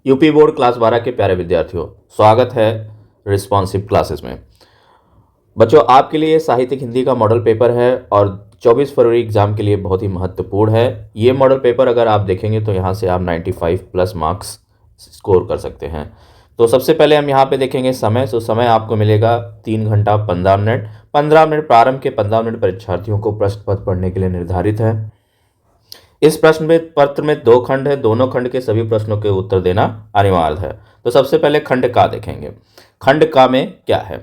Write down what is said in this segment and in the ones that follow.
UP board class 12 के प्यारे विद्यार्थियों, स्वागत है रिस्पॉन्सिव क्लासेस में। बच्चों, आपके लिए साहित्यिक हिंदी का मॉडल पेपर है और 24 फरवरी एग्जाम के लिए बहुत ही महत्वपूर्ण है। ये मॉडल पेपर अगर आप देखेंगे तो यहाँ से आप 95 प्लस मार्क्स स्कोर कर सकते हैं। तो सबसे पहले हम यहाँ पे देखेंगे समय। तो समय आपको मिलेगा 3 घंटा 15 मिनट। 15 मिनट प्रारंभ के 15 मिनट परीक्षार्थियों को प्रश्न पत्र पढ़ने के लिए निर्धारित है। इस प्रश्न में पत्र में 2 खंड है, दोनों खंड के सभी प्रश्नों के उत्तर देना अनिवार्य है। तो सबसे पहले खंड का देखेंगे। खंड का में क्या है?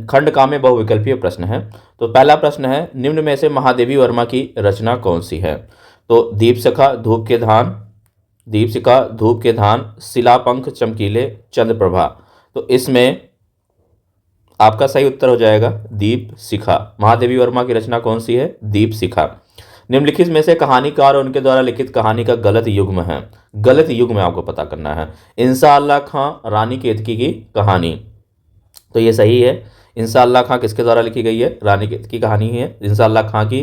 खंड का में बहुविकल्पीय प्रश्न है। तो पहला प्रश्न है, निम्न में से महादेवी वर्मा की रचना कौन सी है? तो दीपशिखा, धूप के धान, शिलापंख चमकीले, चंद्रप्रभा। तो इसमें आपका सही उत्तर हो जाएगा दीपशिखा। महादेवी वर्मा की रचना कौन सी है? दीपशिखा। निम्नलिखित में से कहानीकार और उनके द्वारा लिखित कहानी का गलत युग्म है। गलत युग्म आपको पता करना है। इंशाअल्लाह खां, रानी केतकी की कहानी। तो ये सही है। इंशाअल्लाह खां किसके द्वारा लिखी गई है? रानी केतकी की कहानी है। इंशाअल्लाह खां की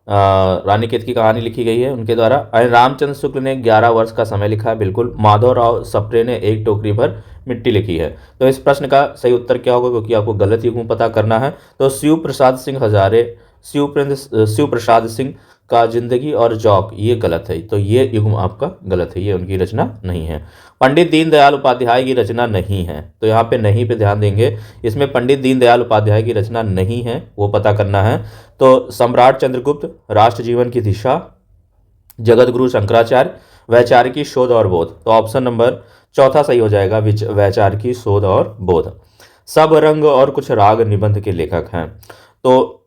रानी केतकी की कहानी लिखी गई है उनके द्वारा। रामचंद्र शुक्ल ने 11 वर्ष का समय लिखा है। बिल्कुल। माधवराव सप्रे ने एक टोकरी भर मिट्टी लिखी है। तो इस प्रश्न का सही उत्तर क्या होगा, क्योंकि आपको गलत युग्म पता करना है। तो शिव प्रसाद सिंह का जिंदगी और जौक, ये गलत है। तो ये युग्म आपका गलत है, ये उनकी रचना नहीं है। पंडित दीनदयाल उपाध्याय की रचना नहीं है। तो यहाँ पे नहीं पे ध्यान देंगे। इसमें पंडित दीनदयाल उपाध्याय की रचना नहीं है, वो पता करना है। तो सम्राट चंद्रगुप्त, राष्ट्र जीवन की दिशा, जगत गुरु शंकराचार्य, वैचारिकी शोध और बोध। तो ऑप्शन नंबर चौथा सही हो जाएगा, वैचारिकी शोध और बोध। सब रंग और कुछ राग निबंध के लेखक हैं। तो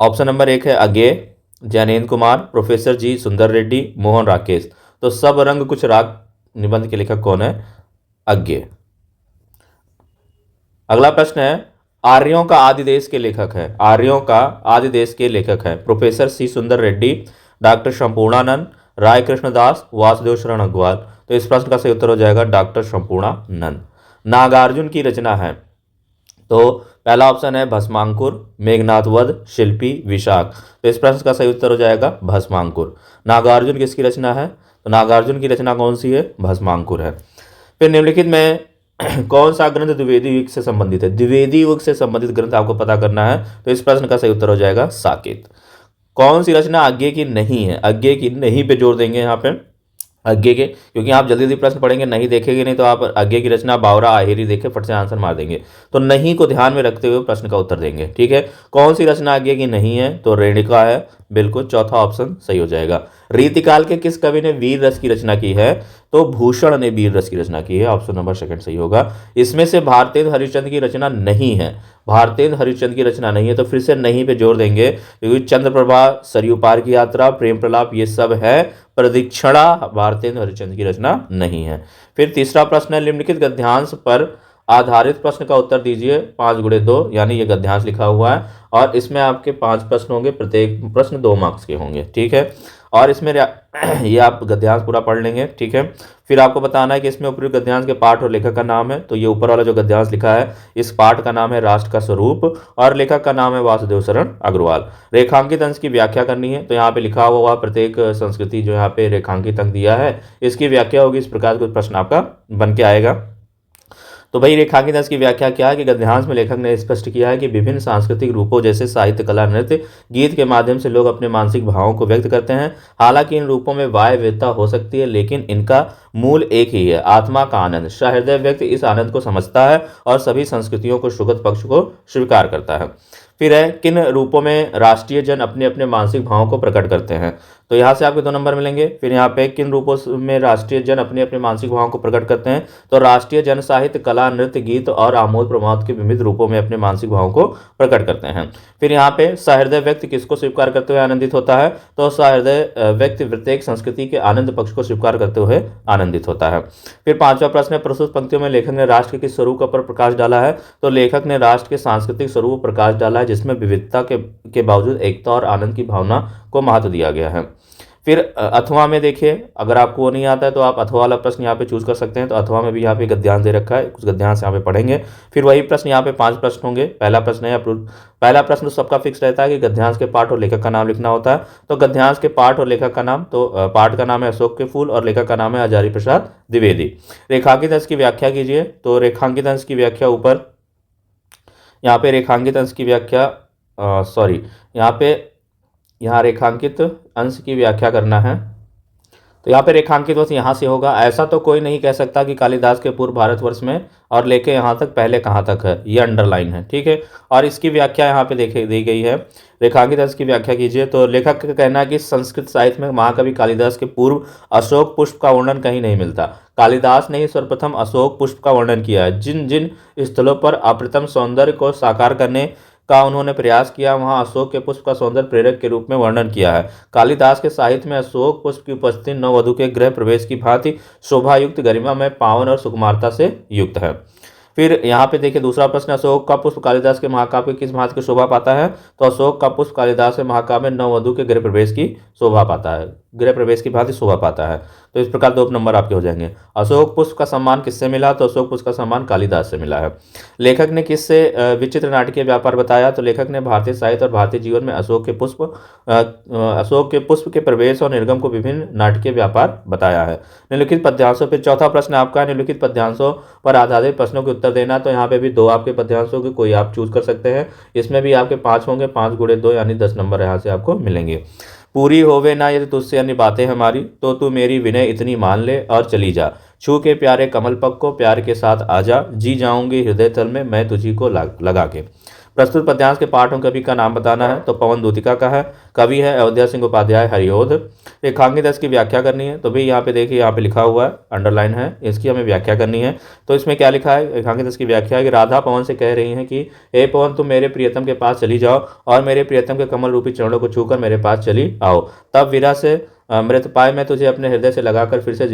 ऑप्शन नंबर 1 है अज्ञेय, जैनेन्द्र कुमार, प्रोफेसर जी सुंदर रेड्डी, मोहन राकेश। तो सब रंग कुछ राग निबंध के लेखक कौन है? अज्ञेय। अगला प्रश्न है, आर्यों का आदि देश के लेखक है। आर्यों का आदि देश के लेखक है प्रोफेसर सी सुंदर रेड्डी, डॉक्टर संपूर्णानंद, राय कृष्णदास, वासुदेव शरण अग्रवाल। तो इस प्रश्न का सही उत्तर हो जाएगा डॉक्टर संपूर्णानंद। नागार्जुन की रचना है। तो पहला ऑप्शन है भस्मांकुर, मेघनाथ वध, शिल्पी, विशाख। तो इस प्रश्न का सही उत्तर हो जाएगा भस्मांकुर। नागार्जुन किसकी रचना है? तो नागार्जुन की रचना कौन सी है? भस्मांकुर है। फिर निम्नलिखित में कौन सा ग्रंथ द्विवेदी युग से संबंधित है? द्विवेदी युग से संबंधित ग्रंथ आपको पता करना है। तो इस प्रश्न का सही उत्तर हो जाएगा साकेत। कौन सी रचना अज्ञेय की नहीं है? अज्ञेय की नहीं पे जोर देंगे यहाँ पे, अज्ञेय के, क्योंकि आप जल्दी जल्दी प्रश्न पढ़ेंगे, नहीं देखेंगे नहीं तो आप अज्ञेय की रचना बावरा आहिरी देखे फट से आंसर मार देंगे। तो नहीं को ध्यान में रखते हुए प्रश्न का उत्तर देंगे। ठीक है। कौन सी रचना अज्ञेय की नहीं है? तो रेणुका है। बिल्कुल, चौथा ऑप्शन सही हो जाएगा। रीतिकाल के किस कवि ने वीर रस की रचना की है? तो भूषण ने वीर रस की रचना की है। ऑप्शन नंबर 2 सही होगा। इसमें से भारतेंद्र हरिश्चंद्र की रचना नहीं है। भारतेंद्र हरिश्चंद्र की रचना नहीं है, तो फिर से नहीं पे जोर देंगे, क्योंकि चंद्रप्रभा, सरयू पार की यात्रा, प्रेम प्रलाप, ये सब है। प्रदीक्षिणा भारतेंद्र हरिश्चंद्र की रचना नहीं है। फिर तीसरा प्रश्न है, निम्नलिखित गद्यांश पर आधारित प्रश्न का उत्तर दीजिए। 5x2 यानी ये गद्यांश लिखा हुआ है और इसमें आपके 5 प्रश्न होंगे, प्रत्येक प्रश्न 2 मार्क्स के होंगे। ठीक है। और इसमें ये आप गद्यांश पूरा पढ़ लेंगे। ठीक है। फिर आपको बताना है कि इसमें उपयुक्त गद्यांश के पाठ और लेखक का नाम है। तो ये ऊपर वाला जो गद्यांश लिखा है, इस पाठ का नाम है राष्ट्र का स्वरूप और लेखक का नाम है वासुदेव शरण अग्रवाल। रेखांकित अंश की व्याख्या करनी है। तो यहाँ पे लिखा हुआ प्रत्येक संस्कृति जो यहाँ पे रेखांकित अंक दिया है, इसकी व्याख्या होगी। इस प्रकार का प्रश्न आपका बन के आएगा। तो भाई रेखांकित अंश की व्याख्या क्या है कि गद्यांश में लेखक ने स्पष्ट किया है कि विभिन्न सांस्कृतिक रूपों जैसे साहित्य, कला, नृत्य, गीत के माध्यम से लोग अपने मानसिक भावों को व्यक्त करते हैं। हालांकि इन रूपों में वाय विविधता हो सकती है, लेकिन इनका मूल एक ही है, आत्मा का आनंद। सहृदय व्यक्ति इस आनंद को समझता है और सभी संस्कृतियों को सुगत पक्ष को स्वीकार करता है। फिर है, किन रूपों में राष्ट्रीय जन अपने अपने मानसिक भावों को प्रकट करते हैं? तो यहाँ से आपके 2 नंबर मिलेंगे। फिर यहाँ पे किन रूपों में राष्ट्रीय जन अपने अपने मानसिक भावों को प्रकट करते हैं? तो राष्ट्रीय जन साहित्य, कला, नृत्य, गीत और आमोद प्रमोद के विविध रूपों में अपने मानसिक भावों को प्रकट करते हैं। फिर यहाँ पे सहृदय व्यक्ति किसको स्वीकार करते हुए आनंदित होता है? तो सहृदय व्यक्ति प्रत्येक संस्कृति के आनंद पक्ष को स्वीकार करते हुए आनंदित होता है। फिर 5वां प्रश्न है, प्रस्तुत पंक्तियों में लेखक ने राष्ट्र के किस स्वरूप पर प्रकाश डाला है? तो लेखक ने राष्ट्र के सांस्कृतिक स्वरूप पर प्रकाश डाला है, जिसमें विविधता के बावजूद एकता और आनंद की भावना को महत्व दिया गया है। फिर अथवा में देखिए, अगर आपको वो नहीं आता है तो आप अथवा वाला प्रश्न यहाँ पे चूज कर सकते हैं। तो अथवा में भी यहाँ पे गद्यांश दे रखा है, कुछ गद्यांश यहाँ पे पढ़ेंगे। फिर वही प्रश्न, यहाँ पे 5 प्रश्न होंगे। पहला प्रश्न है पहला प्रश्न तो सबका फिक्स रहता है कि गद्यांश के पाठ और लेखक का नाम लिखना होता है। तो गद्यांश के पाठ और लेखक का नाम, तो पाठ का नाम है अशोक के फूल और लेखक का नाम है हजारी प्रसाद द्विवेदी। रेखांकित अंश की व्याख्या कीजिए। तो रेखांकित अंश की व्याख्या ऊपर, यहाँ पे रेखांकित अंश की व्याख्या, सॉरी, यहाँ रेखांकित अंश की व्याख्या करना है। तो यहाँ पे रेखांकित अंश यहाँ से होगा। ऐसा तो कोई नहीं कह सकता कि कालिदास के पूर्व भारतवर्ष में और लेके यहाँ तक पहले कहाँ तक है, ये अंडरलाइन है, ठीक है। और इसकी व्याख्या यहाँ पे देखे दी गई है। रेखांकित अंश की व्याख्या कीजिए। तो लेखक का कहना है कि संस्कृत साहित्य में महाकवि कालिदास के पूर्व अशोक पुष्प का वर्णन कहीं नहीं मिलता। कालिदास ने ही सर्वप्रथम अशोक पुष्प का वर्णन किया है। जिन जिन स्थलों पर अप्रतिम सौंदर्य को साकार करने का उन्होंने प्रयास किया, वहां अशोक के पुष्प का सौंदर्य प्रेरक के रूप में वर्णन किया है। कालिदास के साहित्य में अशोक पुष्प की उपस्थिति नववधु के गृह प्रवेश की भांति शोभायुक्त, गरिमा में पावन और सुकुमारता से युक्त है। फिर यहाँ पे देखिए दूसरा प्रश्न, अशोक का पुष्प कालिदास के महाकाव्य किस भांति की शोभा पाता है। तो अशोक का पुष्प कालिदास के महाकाव्य में नववधु के गृह प्रवेश की शोभा पाता है, गृह प्रवेश की भांति शोभा पाता है। तो इस प्रकार 2 नंबर आपके हो जाएंगे। अशोक पुष्प का सम्मान किससे मिला। तो अशोक पुष्प का सम्मान कालिदास से मिला है। लेखक ने किससे विचित्र नाटकीय व्यापार बताया। तो लेखक ने भारतीय साहित्य और भारतीय जीवन में अशोक के पुष्प के प्रवेश और निर्गम को विभिन्न नाटकीय व्यापार बताया है। निम्नलिखित पद्यांशों पर, चौथा प्रश्न आपका निम्नलिखित पद्यांशों पर आधारित प्रश्नों के उत्तर देना। तो यहाँ पे भी 2 आपके पद्यांश होंगे, कोई आप चूज कर सकते हैं। इसमें भी आपके 5 होंगे, 5 गुणे 2 यानी 10 नंबर यहाँ से आपको मिलेंगे। पूरी होवे ना यदि तुझसे अन्य बातें हमारी, तो तू मेरी विनय इतनी मान ले और चली जा। छू के प्यारे कमल पग को प्यार के साथ आजा, जी जाऊंगी हृदय तल में मैं तुझी को लगा के। प्रस्तुत पद्यांश के पाठ और कवि का नाम बताना है। तो पवन दूतिका का है, कवि है अयोध्या सिंह उपाध्याय हरिओध। रेखांकित अंश की व्याख्या करनी है। तो भाई यहाँ पे देखिए, यहाँ पे लिखा हुआ है, अंडरलाइन है, इसकी हमें व्याख्या करनी है। तो इसमें क्या लिखा है, रेखांकित अंश की व्याख्या है कि राधा पवन से कह रही हैं कि हे पवन, तुम मेरे प्रियतम के पास चली जाओ और मेरे प्रियतम के कमल रूपी चरणों को छूकर मेरे पास चली आओ। तब वीरा से मृत पाए मैं तुझे अपने हृदय से लगाकर फिर से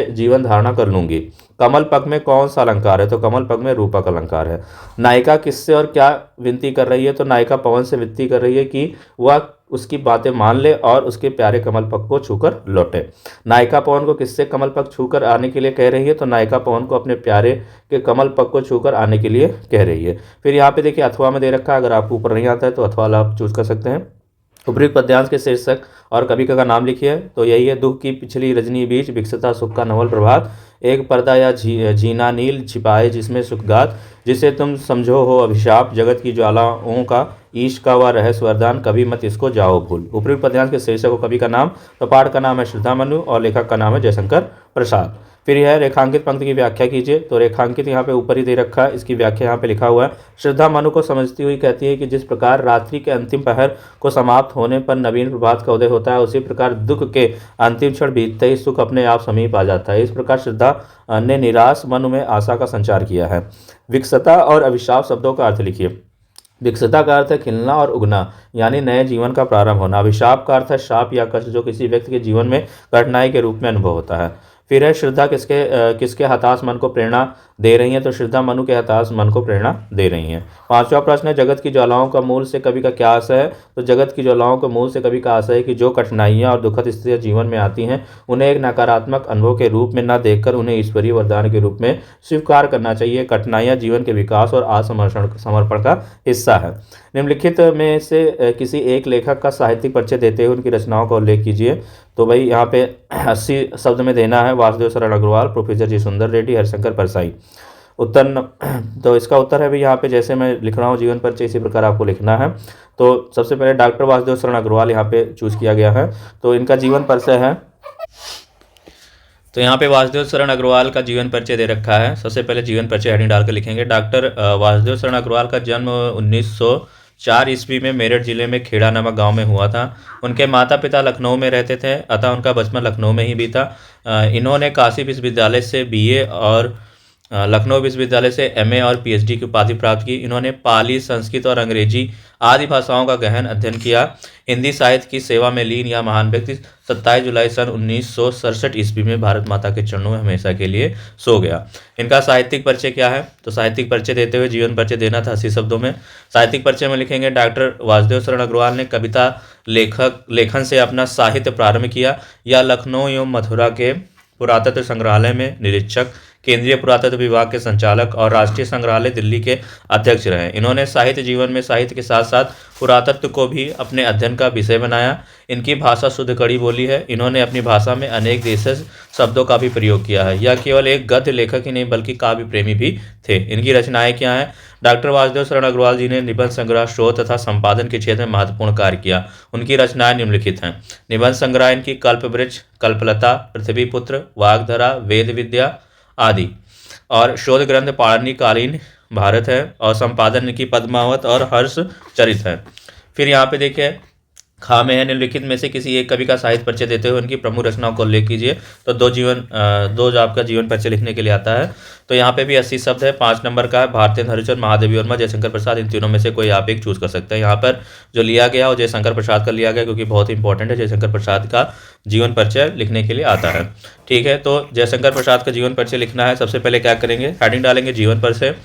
जीवन धारणा कर लूंगी। कमल पग में कौन सा अलंकार है। तो कमल पग में रूपक अलंकार है। नायिका किससे और क्या विनती कर रही है। तो नायिका पवन से विनती कर रही है कि वह उसकी बातें मान ले और उसके प्यारे कमल पग को छूकर लौटे। नायिका पवन को किससे कमल पग छूकर आने के लिए कह रही है। तो नायिका पवन को अपने प्यारे के कमल पग को छूकर आने के लिए कह रही है। फिर यहाँ पे देखिए अथवा में दे रखा है, अगर आपको ऊपर नहीं आता है तो अथवा वाला आप चूज कर सकते हैं। उपयुक्त पद्यांश के शीर्षक और कवि का नाम लिखिए। तो यही है, दुख की पिछली रजनी बीच विकसता सुख का नवल प्रभात, एक पर्दा या जीना नील छिपाए जिसमें सुखगात, जिसे तुम समझो हो अभिशाप, जगत की ज्वालाओं का ईश का व रहस्य वरदान, कभी मत इसको जाओ भूल। उपयुक्त पद्यांश के शीर्षक और कवि का नाम। तो पाठ का नाम है श्रद्धा मनु और लेखक का नाम है जयशंकर प्रसाद। फिर यह रेखांकित पंक्ति की व्याख्या कीजिए। तो रेखांकित यहाँ पे ऊपर ही दे रखा है, इसकी व्याख्या यहाँ पे लिखा हुआ है। श्रद्धा मनु को समझती हुई कहती है कि जिस प्रकार रात्रि के अंतिम पहर को समाप्त होने पर नवीन प्रभात का उदय होता है, उसी प्रकार दुख के अंतिम क्षण बीतते ही सुख अपने आप समीप आ जाता है। इस प्रकार श्रद्धा ने निराश मनु में आशा का संचार किया है। विकसता और अभिशाप शब्दों का अर्थ लिखिए। विकसता का अर्थ है खिलना और उगना, यानी नए जीवन का प्रारंभ होना। अभिशाप का अर्थ है शाप या कष्ट, जो किसी व्यक्ति के जीवन में कठिनाई के रूप में अनुभव होता है। फिर है श्रद्धा किसके हताश मन को प्रेरणा दे रही है। तो श्रद्धा मनु के हताश मन को प्रेरणा दे रही हैं। 5वां प्रश्न है, जगत की ज्वालाओं का मूल से कवि का क्या आशय है। तो जगत की ज्वालाओं के मूल से कवि का आशय है कि जो कठिनाइयाँ और दुखद स्थितियाँ जीवन में आती हैं, उन्हें एक नकारात्मक अनुभव के रूप में न देखकर उन्हें ईश्वरीय वरदान के रूप में स्वीकार करना चाहिए। कठिनाइयाँ जीवन के विकास और समर्पण का हिस्सा है। निम्नलिखित में से किसी एक लेखक का साहित्यिक परिचय देते हुए उनकी रचनाओं का उल्लेख कीजिए। तो भाई यहाँ पे 80 शब्द में देना है। वासुदेव शरण अग्रवाल, प्रोफेसर जी सुंदर रेड्डी, हरिशंकर परसाई। तो इसका उत्तर है भाई यहाँ पे जैसे मैं लिख रहा हूँ जीवन परिचय, इसी प्रकार आपको लिखना है। तो सबसे पहले डॉक्टर वासुदेव शरण अग्रवाल यहाँ पे चूज किया गया है। तो इनका जीवन परिचय है। तो यहाँ पे वासुदेव शरण अग्रवाल का जीवन परिचय दे रखा है। सबसे पहले जीवन परिचय हेडिंग डालकर लिखेंगे। डॉक्टर वासुदेव शरण अग्रवाल का जन्म 1904 ईस्वी में मेरठ जिले में खेड़ा नामक गांव में हुआ था। उनके माता पिता लखनऊ में रहते थे, अतः उनका बचपन लखनऊ में ही बीता। इन्होंने काशी विश्वविद्यालय से BA और लखनऊ विश्वविद्यालय से एमए और पीएचडी की उपाधि प्राप्त की। इन्होंने पाली, संस्कृत और अंग्रेजी आदि भाषाओं का गहन अध्ययन किया। हिंदी साहित्य की सेवा में लीन यह महान व्यक्ति 27 जुलाई सन 1967 ईस्वी में भारत माता के चरणों में हमेशा के लिए सो गया। इनका साहित्यिक परिचय क्या है? तो साहित्यिक परिचय देते हुए जीवन परिचय देना था 80 शब्दों में। साहित्यिक परिचय में लिखेंगे डॉक्टर वासुदेव शरण अग्रवाल ने कविता लेखन से अपना साहित्य प्रारंभ किया। यह लखनऊ एवं मथुरा के पुरातत्व संग्रहालय में निरीक्षक, केंद्रीय पुरातत्व विभाग के संचालक और राष्ट्रीय संग्रहालय दिल्ली के अध्यक्ष रहे। इन्होंने साहित्य जीवन में साहित्य के साथ साथ पुरातत्व को भी अपने अध्ययन का विषय बनाया। इनकी भाषा शुद्ध कड़ी बोली है। इन्होंने अपनी भाषा में अनेक देशज शब्दों का भी प्रयोग किया है। यह केवल एक गद्य लेखक ही नहीं बल्कि काव्य प्रेमी भी थे। इनकी रचनाएं क्या हैं? डॉक्टर वासुदेव शरण अग्रवाल जी ने निबंध संग्रह, शोध तथा संपादन के क्षेत्र में महत्वपूर्ण कार्य किया। उनकी रचनाएं निम्नलिखित हैं। निबंध संग्रह इनकी कल्पवृक्ष, कल्पलता, पृथ्वीपुत्र, वाग्धरा, वेद विद्या आदि, और शोध ग्रंथ पाणिनिकालीन भारत है, और संपादन की पद्मावत और हर्ष चरित है। फिर यहाँ पे देखिए खा में है निम्नलिखित में से किसी एक कवि का साहित्य परिचय देते हुए उनकी प्रमुख रचनाओं को उल्लेख कीजिए। तो दो जो आपका जीवन परिचय लिखने के लिए आता है। तो यहाँ पे भी 80 शब्द है। 5 नंबर का है भारतेंद्र हरिश्चंद्र, महादेवी वर्मा, जयशंकर प्रसाद। इन तीनों में से कोई आप एक चूज कर सकते हैं। यहाँ पर जो लिया गया वो जयशंकर प्रसाद का लिया गया, क्योंकि बहुत इंपॉर्टेंट है। जयशंकर प्रसाद का जीवन परिचय लिखने के लिए आता है। ठीक है, तो जयशंकर प्रसाद का जीवन परिचय लिखना है। सबसे पहले क्या करेंगे? हेडिंग डालेंगे जीवन परिचय।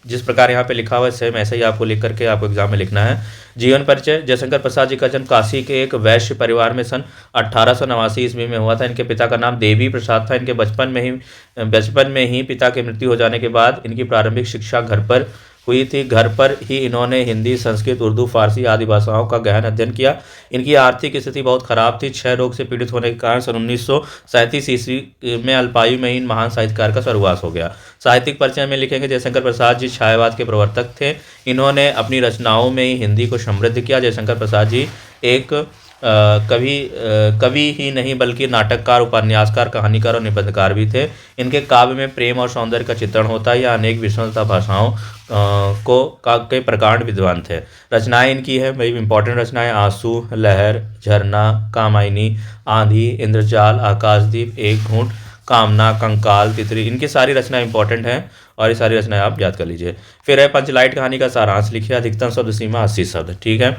जिस प्रकार यहाँ पे लिखा हुआ है सेम ऐसे ही आपको लिख करके आपको एग्जाम में लिखना है। जीवन परिचय। जयशंकर प्रसाद जी का जन्म काशी के एक वैश्य परिवार में सन 1889 ईस्वी में हुआ था। इनके पिता का नाम देवी प्रसाद था। इनके बचपन में ही पिता की मृत्यु हो जाने के बाद इनकी प्रारंभिक शिक्षा घर पर हुई थी। घर पर ही इन्होंने हिंदी, संस्कृत, उर्दू, फारसी आदि भाषाओं का गहन अध्ययन किया। इनकी आर्थिक स्थिति बहुत खराब थी। क्षय रोग से पीड़ित होने के कारण सन 1937 ईस्वी में अल्पायु में ही इन महान साहित्यकार का स्वर्गवास हो गया। साहित्यिक परिचय में लिखेंगे जयशंकर प्रसाद जी छायावाद के प्रवर्तक थे। इन्होंने अपनी रचनाओं में ही हिंदी को समृद्ध किया। जयशंकर प्रसाद जी एक कवि ही नहीं बल्कि नाटककार, उपन्यासकार, कहानीकार और निबंधकार भी थे। इनके काव्य में प्रेम और सौंदर्य का चित्रण होता है। यह अनेक विषयों तथा भाषाओं के प्रकांड विद्वान थे। रचनाएं इनकी है भाई इंपॉर्टेंट रचनाएं: आंसू, लहर, झरना, कामायनी, आंधी, इंद्रजाल, आकाशदीप, एक घूंट, कामना, कंकाल, तितरी। इनकी सारी रचनाएं इंपॉर्टेंट हैं और ये सारी रचनाएं आप याद कर लीजिए। फिर है पंचलाइट कहानी का सारांश लिखिए। अधिकतम शब्द सीमा 80 शब्द। ठीक है,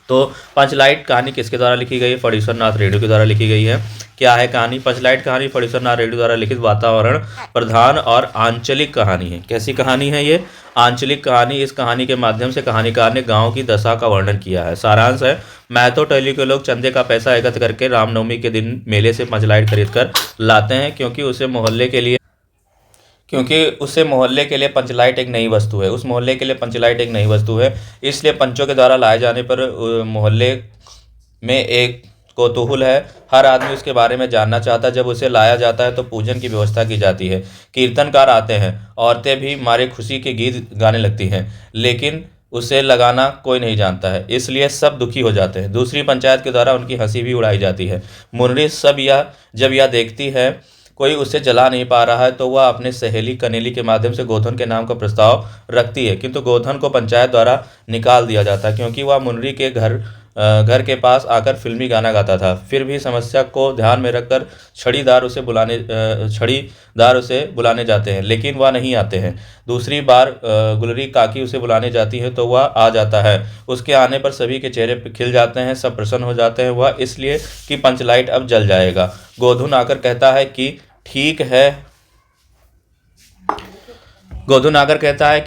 तो पंचलाइट कहानी किसके द्वारा लिखी गई है? फणीश्वर नाथ रेणु के द्वारा लिखी गई है। क्या है कहानी? पंचलाइट कहानी फणीश्वर नाथ रेणु द्वारा लिखित वातावरण प्रधान और आंचलिक कहानी है। कैसी कहानी है ये? आंचलिक कहानी। इस कहानी के माध्यम से कहानीकार ने गांव की दशा का वर्णन किया है। सारांश है, मैथो टैली के लोग चंदे का पैसा एकत्र करके रामनवमी के दिन मेले से पंचलाइट खरीद कर लाते हैं, क्योंकि उसे मोहल्ले के लिए पंचलाइट एक नई वस्तु है। उस मोहल्ले के लिए पंचलाइट एक नई वस्तु है, इसलिए पंचों के द्वारा लाए जाने पर मोहल्ले में एक कौतूहल है। हर आदमी उसके बारे में जानना चाहता है। जब उसे लाया जाता है तो पूजन की व्यवस्था की जाती है। कीर्तनकार आते हैं। औरतें भी मारे खुशी के गीत गाने लगती हैं, लेकिन उसे लगाना कोई नहीं जानता है, इसलिए सब दुखी हो जाते हैं। दूसरी पंचायत के द्वारा उनकी हंसी भी उड़ाई जाती है। मुन्नी जब यह देखती है कोई उसे जला नहीं पा रहा है तो वह अपने सहेली कनेली के माध्यम से गोधन के नाम का प्रस्ताव रखती है, किंतु गोधन को पंचायत द्वारा निकाल दिया जाता है, क्योंकि वह मुन्नी के घर के पास आकर फिल्मी गाना गाता था। फिर भी समस्या को ध्यान में रखकर छड़ीदार उसे बुलाने जाते हैं, लेकिन वह नहीं आते हैं। दूसरी बार गुलरी काकी उसे बुलाने जाती है तो वह आ जाता है। उसके आने पर सभी के चेहरे खिल जाते हैं, सब प्रसन्न हो जाते हैं। वह इसलिए कि पंचलाइट अब जल जाएगा। गोधन आकर कहता है कि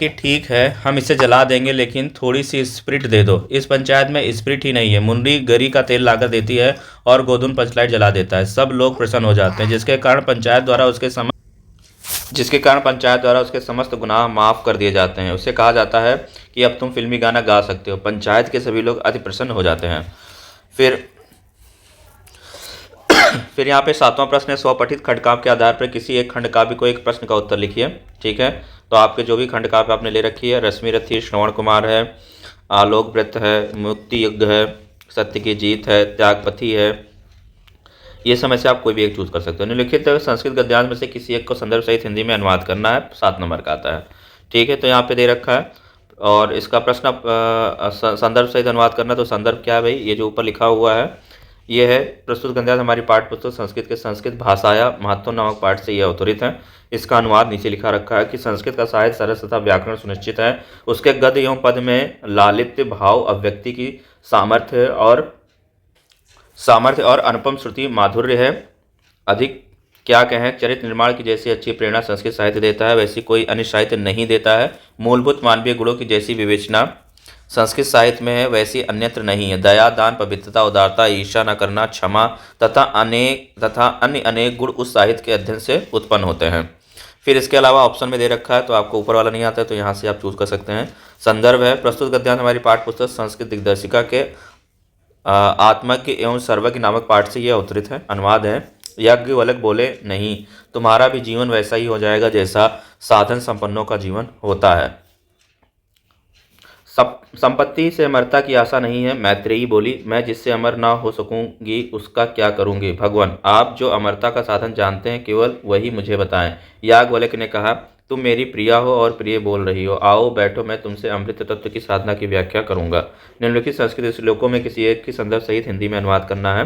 ठीक है, हम इसे जला देंगे, लेकिन थोड़ी सी स्प्रिट दे दो। इस पंचायत में स्प्रिट ही नहीं है। मुन्नी गरी का तेल लाकर देती है और गोधन पंचलाइट जला देता है। सब लोग प्रसन्न हो जाते हैं, जिसके कारण पंचायत द्वारा उसके समस्त गुनाह माफ कर दिए जाते हैं। उसे कहा जाता है कि अब तुम फिल्मी गाना गा सकते हो। पंचायत के सभी लोग अति प्रसन्न हो जाते हैं। फिर यहाँ पे 7वां प्रश्न है, स्वपठित खंडकाव्य के आधार पर किसी एक खंडकाव्य को एक प्रश्न का उत्तर लिखिए। ठीक है, तो आपके जो भी खंडकाव्य आपने ले रखी है, रश्मिरथी, श्रवण कुमार है, आलोक व्रत है, मुक्ति युद्ध है, सत्य की जीत है, त्यागपथी है, ये समय से आप कोई भी एक चूज कर सकते हो। निम्नलिखित संस्कृत गद्यांश में से किसी एक को संदर्भ सहित हिंदी में अनुवाद करना है। 7 नंबर का आता है। ठीक है, तो यहाँ पे दे रखा है और इसका प्रश्न संदर्भ सहित अनुवाद करना। तो संदर्भ क्या है भाई? ये जो ऊपर लिखा हुआ है ये है प्रस्तुत गद्यांश हमारी पाठ्य पुस्तक संस्कृत के संस्कृत भाषाया महत्व नामक पाठ से यह अवतरित है। इसका अनुवाद नीचे लिखा रखा है कि संस्कृत का साहित्य सरस तथा व्याकरण सुनिश्चित है। उसके गद्य एवं पद में लालित्य भाव अभिव्यक्ति की सामर्थ्य और अनुपम श्रुति माधुर्य है। अधिक क्या कहें, चरित्र निर्माण की जैसी अच्छी प्रेरणा संस्कृत साहित्य देता है वैसी कोई अन्य साहित्य नहीं देता है। मूलभूत मानवीय गुणों की जैसी विवेचना संस्कृत साहित्य में है वैसी अन्यत्र नहीं है। दया, दान, पवित्रता, उदारता, ईर्ष्या न करना, क्षमा तथा अन्य अनेक गुण उस साहित्य के अध्ययन से उत्पन्न होते हैं। फिर इसके अलावा ऑप्शन में दे रखा है, तो आपको ऊपर वाला नहीं आता है तो यहाँ से आप चूज कर सकते हैं। संदर्भ है, प्रस्तुत गद्यांश हमारी पाठ्य पुस्तक संस्कृत दिग्दर्शिका के आत्मज्ञ एवं सर्वज्ञ नामक पाठ से यह अवतरित है। अनुवाद है, याज्ञवल्क्य बोले, नहीं, तुम्हारा भी जीवन वैसा ही हो जाएगा जैसा साधन संपन्नों का जीवन होता है। संपत्ति से अमरता की आशा नहीं है। मैत्रेयी बोली, मैं जिससे अमर ना हो सकूंगी उसका क्या करूंगी। भगवान, आप जो अमरता का साधन जानते हैं केवल वही मुझे बताएं। याज्ञवल्क्य ने कहा, तुम मेरी प्रिया हो और प्रिय बोल रही हो, आओ बैठो, मैं तुमसे अमृत तत्व की साधना की व्याख्या करूंगा। निम्नलिखित संस्कृत श्लोकों में किसी एक की संदर्भ सहित हिंदी में अनुवाद करना है।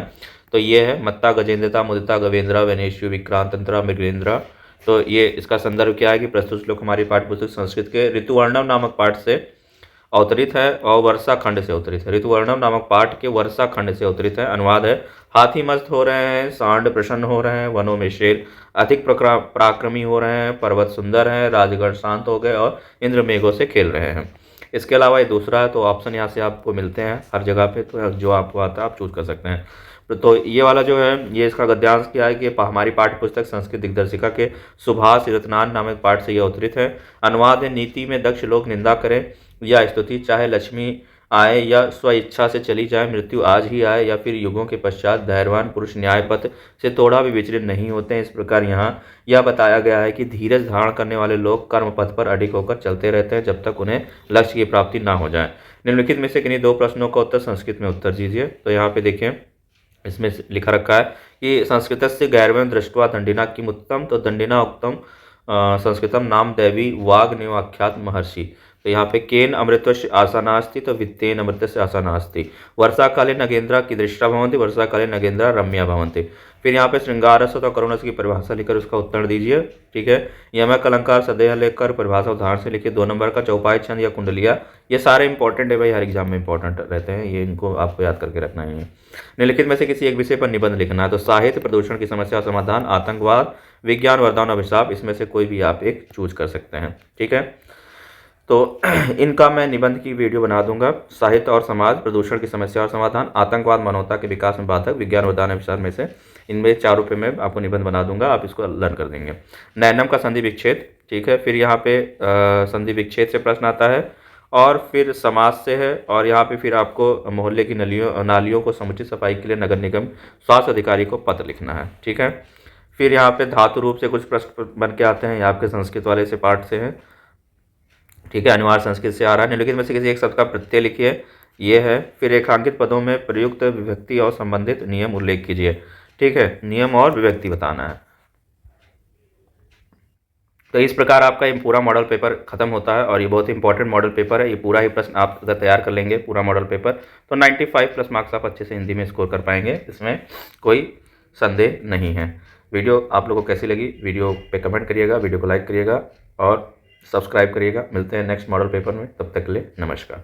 तो ये है, मत्ता गजेंद्रता मुदिता गवेंद्रा वनेश्यु विक्रांतंत्रा मृगेंद्रा। तो ये इसका संदर्भ क्या है कि प्रस्तुत श्लोक हमारी पाठ्य पुस्तक संस्कृत के ऋतुवर्णव नामक पाठ से अवतरित है और वर्षा खंड से अवतरित है। ऋतुवर्णव नामक पाठ के वर्षा खंड से अवतरित है। अनुवाद है, हाथी मस्त हो रहे हैं, सांड प्रसन्न हो रहे हैं, वनों में शेर अधिक पराक्रमी हो रहे हैं, पर्वत सुंदर हैं, राजगढ़ शांत हो गए और इंद्र मेघों से खेल रहे हैं। इसके अलावा ये दूसरा है, तो ऑप्शन यहाँ से आपको मिलते हैं हर जगह पे, तो जो आपको आता है आप चूज कर सकते हैं। तो ये वाला जो है, ये इसका गद्यांश क्या है कि हमारी पाठ्य पुस्तक संस्कृत दिग्दर्शिका के सुभाष रत्नान नामक पाठ से यह अवतरित है। अनुवाद है, नीति में दक्ष लोग निंदा करें या स्तुति, चाहे लक्ष्मी आए या स्व इच्छा से चली जाए, मृत्यु आज ही आए या फिर युगों के पश्चात, धैर्यवान पुरुष न्याय पथ से थोड़ा भी विचलित नहीं होते हैं। इस प्रकार यहाँ यह बताया गया है कि धीरज धारण करने वाले लोग कर्म पथ पर अडिग होकर चलते रहते हैं जब तक उन्हें लक्ष्य की प्राप्ति ना हो जाए। निम्नलिखित में से किन्हीं दो प्रश्नों का उत्तर संस्कृत में उत्तर दीजिए। तो यहाँ पे देखें, इसमें लिखा रखा है कि संस्कृत से गैरवं दृष्ट्वा दंडिना किम उत्तम, तो दंडिना उत्तम संस्कृतम नाम दैवी वाग्निवाख्यात महर्षि। तो यहाँ पे केन अमृतस्य आशा नास्ति, तो वित्तेन अमृतस्य आशा नास्ति। वर्षा काले नगेंद्रा कीदृष्टा भवन्ति, वर्षा काले नगेंद्रा रम्या भवन्ति। फिर यहाँ पे श्रृंगारस और करुणस की परिभाषा लिखकर उसका उत्तर दीजिए। ठीक है, यमक अलंकार सदेह लेकर परिभाषा उदाहरण से लिखिए। 2 नंबर का चौपाई छंद या कुंडलिया, ये सारे इंपॉर्टेंट है भाई, हर एग्जाम में इंपॉर्टेंट रहते हैं, ये इनको आपको याद करके रखना है। निम्नलिखित में से किसी एक विषय पर निबंध लिखना है। तो साहित्य, प्रदूषण की समस्या और समाधान, आतंकवाद, विज्ञान, वरदान, अभिशाप, इसमें से कोई भी आप एक चूज कर सकते हैं। ठीक है, तो इनका मैं निबंध की वीडियो बना दूंगा। साहित्य और समाज, प्रदूषण की समस्या और समाधान, आतंकवाद मानवता के विकास में बाधक, विज्ञान, वरदान, अभिशाप में से इनमें चारों पे मैं आपको निबंध बना दूंगा, आप इसको लर्न कर देंगे। नैनम का संधि विच्छेद, ठीक है, फिर यहाँ पे संधि विच्छेद से प्रश्न आता है, और फिर समाज से है, और यहाँ पे फिर आपको मोहल्ले की नालियों को समुचित सफाई के लिए नगर निगम स्वास्थ्य अधिकारी को पत्र लिखना है। ठीक है, फिर यहाँ पे धातु रूप से कुछ प्रश्न बन के आते हैं, ये आपके संस्कृत वाले से पाठ से हैं। ठीक है, अनिवार्य संस्कृत से आ रहा है। निम्नलिखित में से किसी एक शब्द का प्रत्यय लिखिए, ये है। फिर रेखांकित पदों में प्रयुक्त विभक्ति और संबंधित नियम उल्लेख कीजिए। ठीक है, नियम और विभक्ति बताना है। तो इस प्रकार आपका ये पूरा मॉडल पेपर खत्म होता है, और ये बहुत इंपॉर्टेंट मॉडल पेपर है। ये पूरा ही प्रश्न आप अगर तैयार कर लेंगे पूरा मॉडल पेपर, तो 95 प्लस मार्क्स आप अच्छे से हिंदी में स्कोर कर पाएंगे, इसमें कोई संदेह नहीं है। वीडियो आप लोगों को कैसी लगी, वीडियो पे कमेंट करिएगा, वीडियो को लाइक करिएगा और सब्सक्राइब करिएगा। मिलते हैं नेक्स्ट मॉडल पेपर में, तब तक के लिए नमस्कार।